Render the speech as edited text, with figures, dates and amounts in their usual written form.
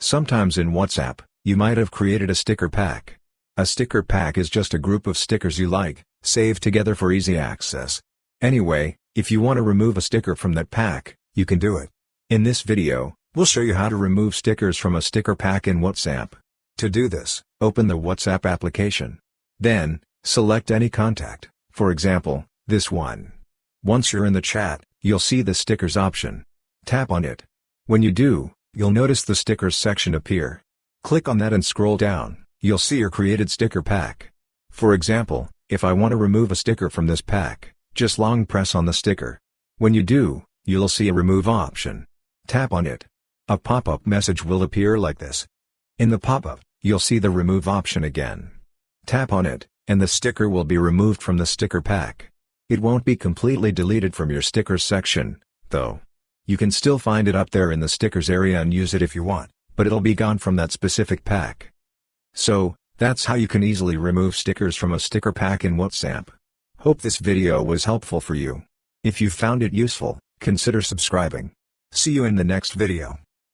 Sometimes in WhatsApp, you might have created a sticker pack. A sticker pack is just a group of stickers you like, saved together for easy access. Anyway, if you want to remove a sticker from that pack, you can do it. In this video, we'll show you how to remove stickers from a sticker pack in WhatsApp. To do this, open the WhatsApp application. Then, select any contact, for example, this one. Once you're in the chat, you'll see the stickers option. Tap on it. When you do, you'll notice the stickers section appear. Click on that and scroll down, you'll see your created sticker pack. For example, if I want to remove a sticker from this pack, just long press on the sticker. When you do, you'll see a remove option. Tap on it. A pop-up message will appear like this. In the pop-up, you'll see the remove option again. Tap on it, and the sticker will be removed from the sticker pack. It won't be completely deleted from your stickers section, though. You can still find it up there in the stickers area and use it if you want, but it'll be gone from that specific pack. So, that's how you can easily remove stickers from a sticker pack in WhatsApp. Hope this video was helpful for you. If you found it useful, consider subscribing. See you in the next video.